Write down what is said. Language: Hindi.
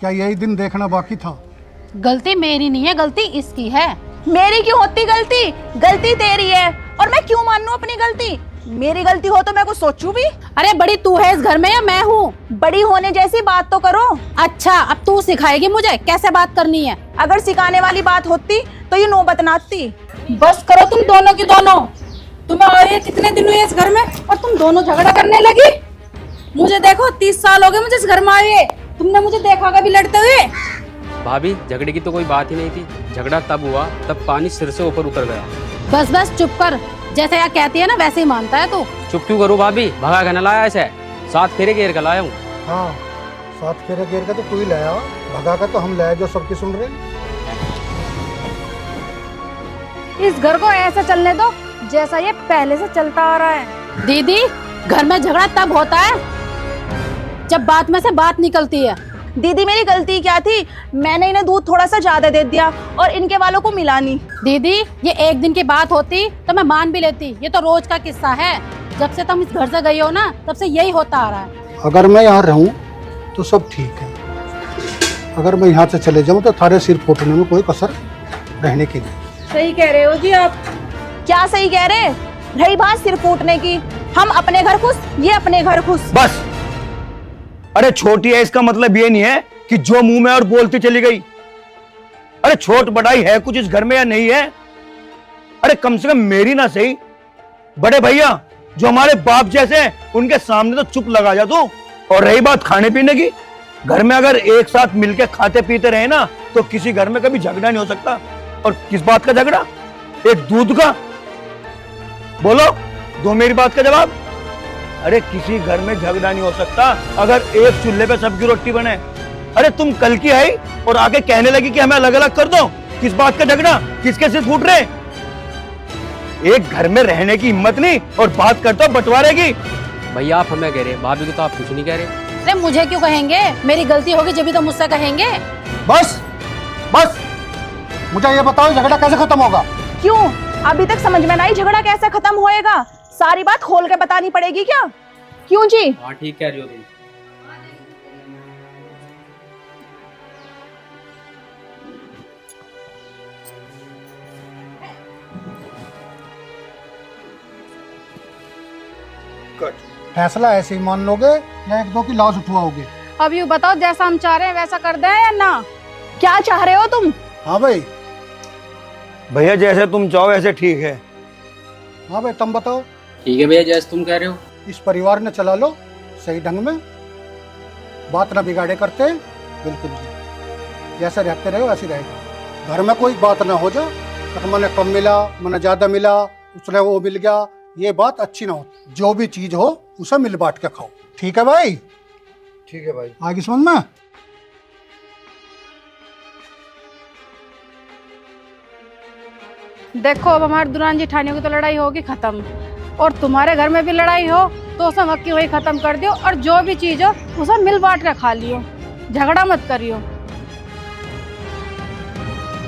क्या यही दिन देखना बाकी था? गलती मेरी नहीं है, गलती इसकी है। मेरी क्यों होती गलती? गलती तेरी है और मैं क्यों मान लूं अपनी गलती? मेरी गलती हो तो मैं कुछ सोचूं भी? अरे बड़ी तू है इस घर में या मैं हूँ? बड़ी होने जैसी बात तो करो। अच्छा, अब तू सिखाएगी मुझे कैसे बात करनी है। अगर सिखाने वाली बात होती तो ये नौबत ना आती। बस करो तुम दोनों की दोनों। तुम्हें आए कितने दिन हुए इस घर में और तुम दोनों झगड़ा करने लगी। मुझे देखो 30 साल हो गए मुझे इस घर में आए, तुमने मुझे देखा कभी लड़ते हुए? भाभी झगड़े की तो कोई बात ही नहीं थी। झगड़ा तब हुआ तब पानी सिर से ऊपर उतर गया। बस बस चुप कर, जैसे यह कहती है ना वैसे ही मानता है तू। चुप क्यों करूँ भाभी? भगा के न लाया ऐसे, 7 फेरे घेर कर लाया हूँ। हाँ, 7 फेरे घेर का तो तू ही लाया, भगा का तो हम लाया जो सबकी सुन रहे। इस घर को ऐसा चलने दो जैसा ये पहले से चलता आ रहा है। दीदी, घर में झगड़ा तब होता है जब बात में से बात निकलती है। दीदी मेरी गलती क्या थी? मैंने इन्हें दूध थोड़ा सा ज्यादा दे दिया और इनके वालों को मिला नहीं। दीदी, ये एक दिन की बात होती तो मैं मान भी लेती, ये तो रोज का किस्सा है। जब से तुम इस घर से गई हो ना तब से यही होता आ रहा है। अगर मैं यहाँ रहूं तो सब ठीक है, अगर मैं यहाँ से चले जाऊं तो थारे सिर फूटने में कोई कसर रहने की नहीं। सही कह रहे हो जी आप। क्या सही कह रहे? रही बात सिर फूटने की, हम अपने घर खुश, ये अपने घर खुश। बस। अरे छोटी है इसका मतलब ये नहीं है कि जो मुंह में और बोलती चली गई। अरे छोट बड़ाई है कुछ इस घर में या नहीं है? अरे कम से कम मेरी ना सही, बड़े भैया जो हमारे बाप जैसे हैं उनके सामने तो चुप लगा जा तू। और रही बात खाने पीने की, घर में अगर एक साथ मिलके खाते पीते रहे ना तो किसी घर में कभी झगड़ा नहीं हो सकता। और किस बात का झगड़ा? एक दूध का? बोलो, दो मेरी बात का जवाब। अरे किसी घर में झगड़ा नहीं हो सकता अगर एक चूल्हे पे सबकी रोटी बने। अरे तुम कल की आई और आके कहने लगी कि हमें अलग अलग कर दो। किस बात का झगड़ा? किसके सिर फूट रहे? एक घर में रहने की हिम्मत नहीं और बात करते हो बंटवारे की। भैया आप हमें कह रहे, भाभी को तो आप कुछ नहीं कह रहे। अरे मुझे क्यों कहेंगे? मेरी गलती होगी जब भी तो मुझसे कहेंगे। बस बस, मुझे ये बताओ झगड़ा कैसे खत्म होगा? क्यों अभी तक समझ में नहीं झगड़ा कैसे खत्म होएगा? सारी बात खोल के बतानी पड़ेगी क्या? क्यों जी? हाँ ठीक कह रही हो तुम। फैसला ऐसे ही मान लोगे या एक दो की लाश उठवाओगे? अब यूँ बताओ जैसा हम चाह रहे हैं वैसा कर दें या ना? क्या चाह रहे हो तुम? हाँ भाई। भैया जैसे तुम चाहो वैसे ठीक है। हाँ भाई, तुम बताओ। ठीक है भैया जैसे तुम कह रहे हो। इस परिवार ने चला लो सही ढंग में, बात ना बिगाड़े करते। बिल्कुल जी, जैसे रहते रहो ऐसे रहेगा। घर में कोई बात ना हो जा तो मैंने कम मिला, मैंने ज्यादा मिला, उसने वो मिल गया, ये बात अच्छी ना हो। जो भी चीज हो उसे मिल बांट के खाओ। ठीक है भाई? ठीक है भाई। आगे समझ में? देखो अब हमारे दुरान जेठानियों की तो लड़ाई होगी खत्म, और तुम्हारे घर में भी लड़ाई हो तो उसे वक्की वही खत्म कर दियो, और जो भी चीज हो उसे मिल बांट कर खा लियो, झगड़ा मत करियो।